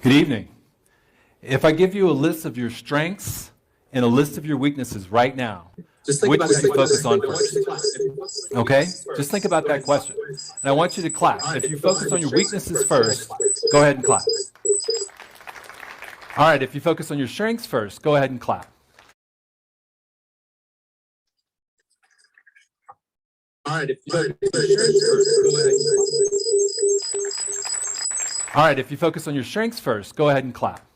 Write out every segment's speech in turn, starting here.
Good evening. If I give you a list of your strengths and a list of your weaknesses right now, which would you focus on first? Okay? Just think about that question. And I want you to clap. If you focus on your weaknesses first, go ahead and clap. All right, if you focus on your strengths first, go ahead and clap. All right, if you focus on your strengths first, go ahead and clap. All right, if you focus on your strengths first, go ahead and clap.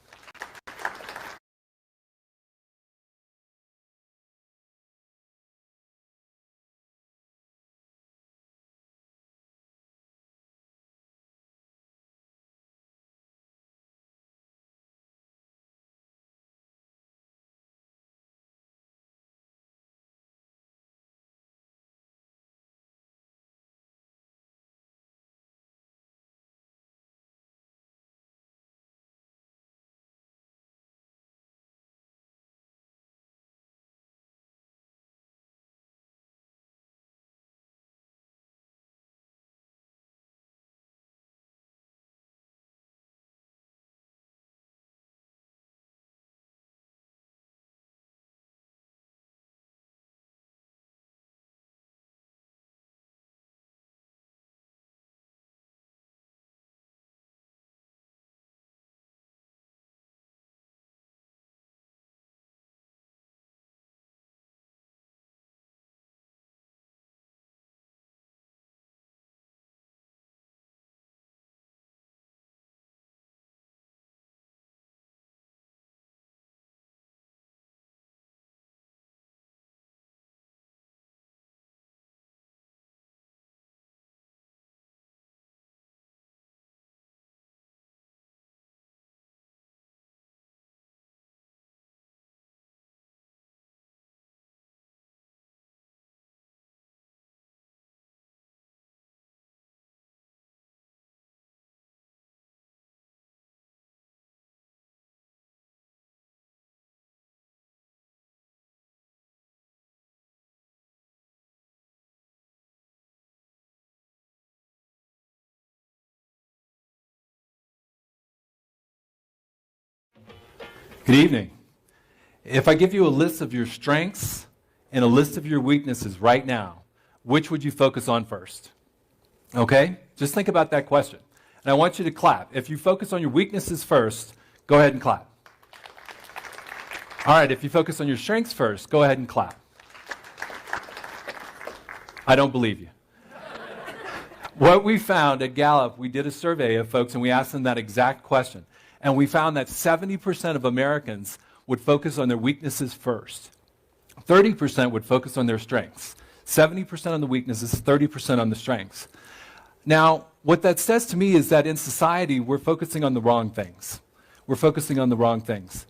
Good evening. If I give you a list of your strengths and a list of your weaknesses right now, which would you focus on first? Okay? Just think about that question. And I want you to clap. If you focus on your weaknesses first, go ahead and clap. All right, if you focus on your strengths first, go ahead and clap. I don't believe you. What we found at Gallup, we did a survey of folks and we asked them that exact question. And we found that 70% of Americans would focus on their weaknesses first. 30% would focus on their strengths. 70% on the weaknesses, 30% on the strengths. Now, what that says to me is that in society, we're focusing on the wrong things. We're focusing on the wrong things.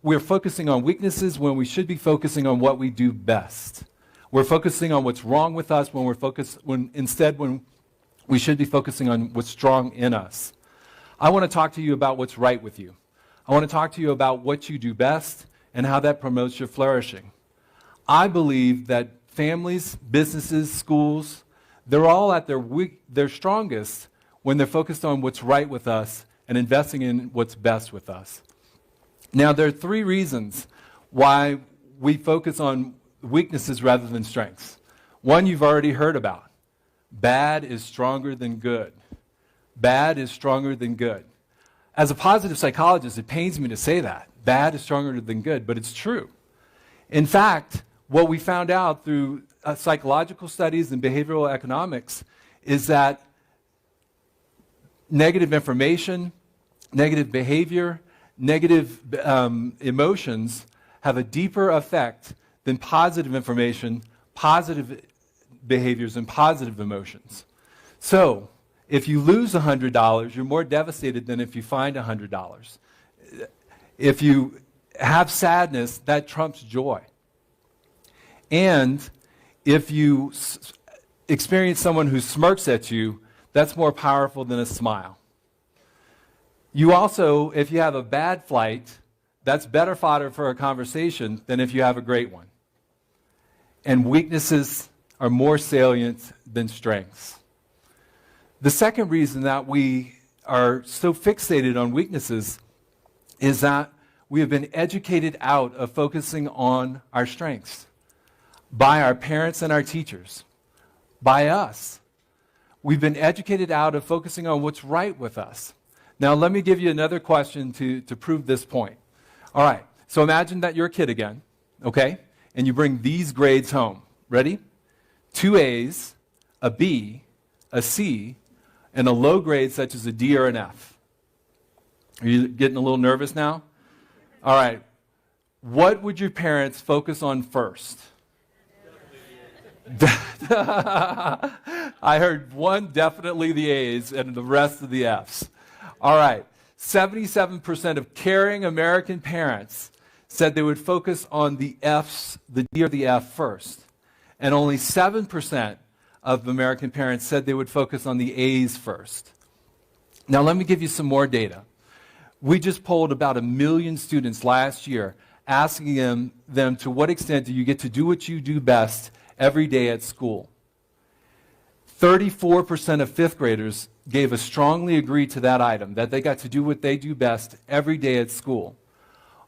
We're focusing on weaknesses when we should be focusing on what we do best. We're focusing on what's wrong with us when we should be focusing on what's strong in us. I want to talk to you about what's right with you. I want to talk to you about what you do best and how that promotes your flourishing. I believe that families, businesses, schools, they're all at their strongest when they're focused on what's right with us and investing in what's best with us. Now, there are 3 reasons why we focus on weaknesses rather than strengths. One you've already heard about. Bad is stronger than good. Bad is stronger than good. As a positive psychologist, it pains me to say that. Bad is stronger than good, but it's true. In fact, what we found out through psychological studies and behavioral economics is that negative information, negative behavior, negative emotions have a deeper effect than positive information, positive behaviors, and positive emotions. So, if you lose $100, you're more devastated than if you find $100. If you have sadness, that trumps joy. And if you experience someone who smirks at you, that's more powerful than a smile. You also, if you have a bad flight, that's better fodder for a conversation than if you have a great one. And weaknesses are more salient than strengths. The second reason that we are so fixated on weaknesses is that we have been educated out of focusing on our strengths by our parents and our teachers, by us. We've been educated out of focusing on what's right with us. Now, let me give you another question to prove this point. All right, so imagine that you're a kid again, okay? And you bring these grades home. Ready? 2 A's, a B, a C, and a low grade such as a D or an F. Are you getting a little nervous now? All right. What would your parents focus on first? I heard one, definitely the A's, and the rest of the F's. All right. 77% of caring American parents said they would focus on the F's, the D or the F first. And only 7% of American parents said they would focus on the A's first. Now, let me give you some more data. We just polled about 1 million students last year, asking them to what extent do you get to do what you do best every day at school. 34% of 5th graders gave a strongly agree to that item, that they got to do what they do best every day at school.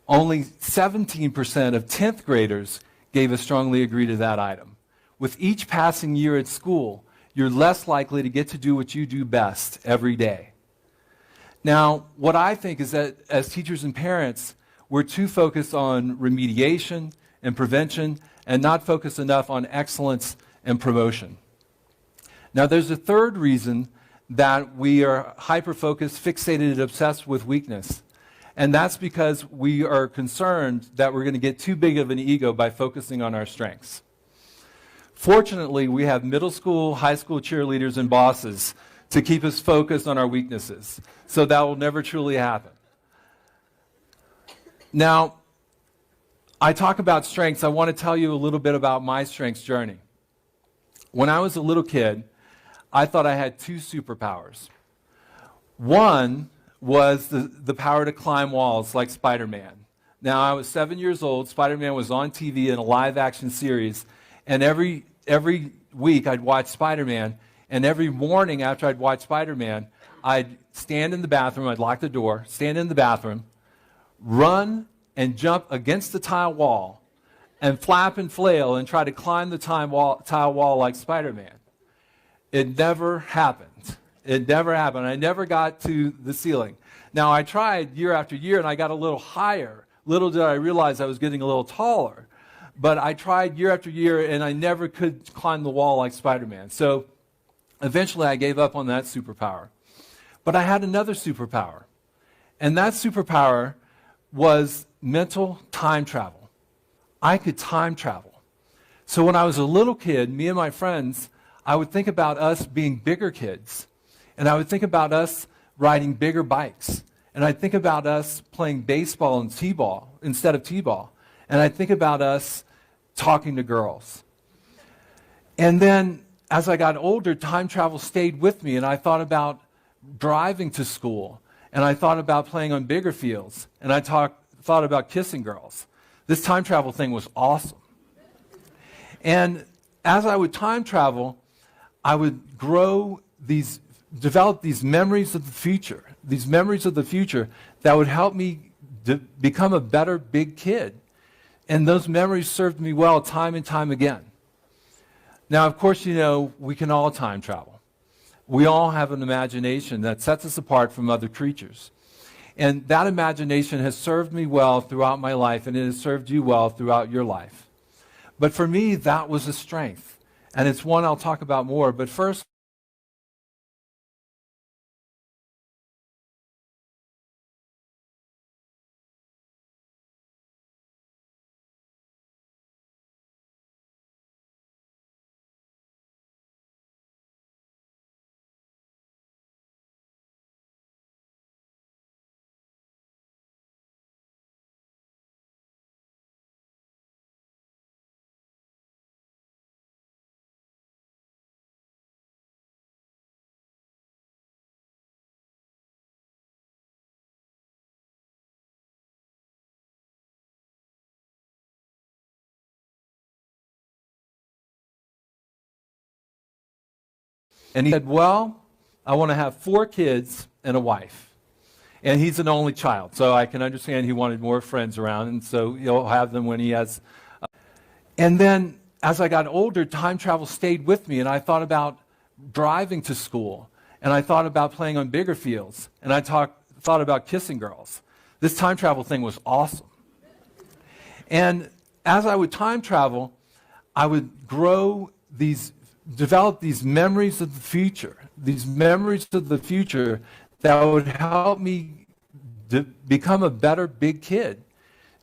Only 17% of 10th graders gave a strongly agree to that item. With each passing year at school, you're less likely to get to do what you do best every day. Now, what I think is that as teachers and parents, we're too focused on remediation and prevention and not focused enough on excellence and promotion. Now, there's a third reason that we are hyper-focused, fixated, and obsessed with weakness. And that's because we are concerned that we're going to get too big of an ego by focusing on our strengths. Fortunately, we have middle school, high school cheerleaders and bosses to keep us focused on our weaknesses. So that will never truly happen. Now, I talk about strengths. I want to tell you a little bit about my strengths journey. When I was a little kid, I thought I had 2 superpowers. One was the power to climb walls like Spider-Man. Now, I was 7 years old. Spider-Man was on TV in a live-action series. And every week I'd watch Spider-Man, and every morning after I'd watch Spider-Man, I'd stand in the bathroom, I'd lock the door, stand in the bathroom, run and jump against the tile wall, and flap and flail and try to climb the tile wall like Spider-Man. It never happened. It never happened. I never got to the ceiling. Now, I tried year after year, and I got a little higher. Little did I realize I was getting a little taller. But I tried year after year, and I never could climb the wall like Spider-Man. So eventually I gave up on that superpower. But I had another superpower. And that superpower was mental time travel. I could time travel. So when I was a little kid, me and my friends, I would think about us being bigger kids. And I would think about us riding bigger bikes. And I'd think about us playing baseball and t-ball instead of t-ball. And I'd think about us talking to girls. And then as I got older, time travel stayed with me, and I thought about driving to school, and I thought about playing on bigger fields, and I thought about kissing girls. This time travel thing was awesome. And as I would time travel, I would develop these memories of the future that would help me become a better big kid. And those memories served me well time and time again. Now, of course, we can all time travel. We all have an imagination that sets us apart from other creatures. And that imagination has served me well throughout my life, and it has served you well throughout your life. But for me, that was a strength. And it's one I'll talk about more. But first, and he said, well, I want to have 4 kids and a wife. And he's an only child, so I can understand he wanted more friends around, and so he'll have them when he has. And then as I got older, time travel stayed with me, and I thought about driving to school, and I thought about playing on bigger fields, and I thought about kissing girls. This time travel thing was awesome. And as I would time travel, I would develop these memories of the future that would help me become a better big kid.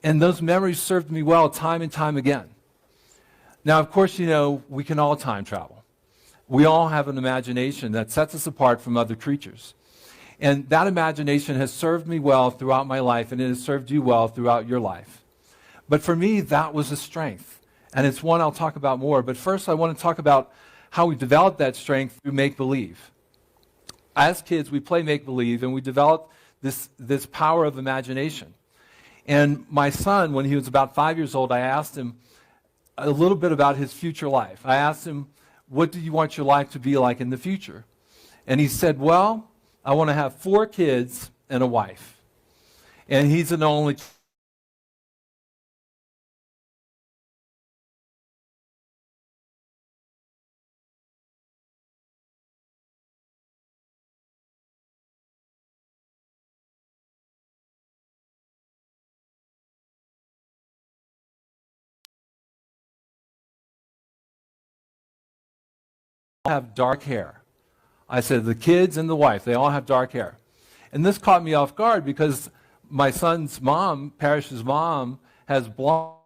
And those memories served me well time and time again. Now, of course, we can all time travel. We all have an imagination that sets us apart from other creatures. And that imagination has served me well throughout my life, and it has served you well throughout your life. But for me, that was a strength. And it's one I'll talk about more. But first, I want to talk about how we develop that strength through make-believe. As kids, we play make-believe, and we develop this power of imagination. And my son, when he was about 5 years old, I asked him a little bit about his future life. I asked him, what do you want your life to be like in the future? And he said, well, I want to have 4 kids and a wife. And he's an only have dark hair. I said, the kids and the wife, they all have dark hair. And this caught me off guard because my son's mom, Parish's mom, has blonde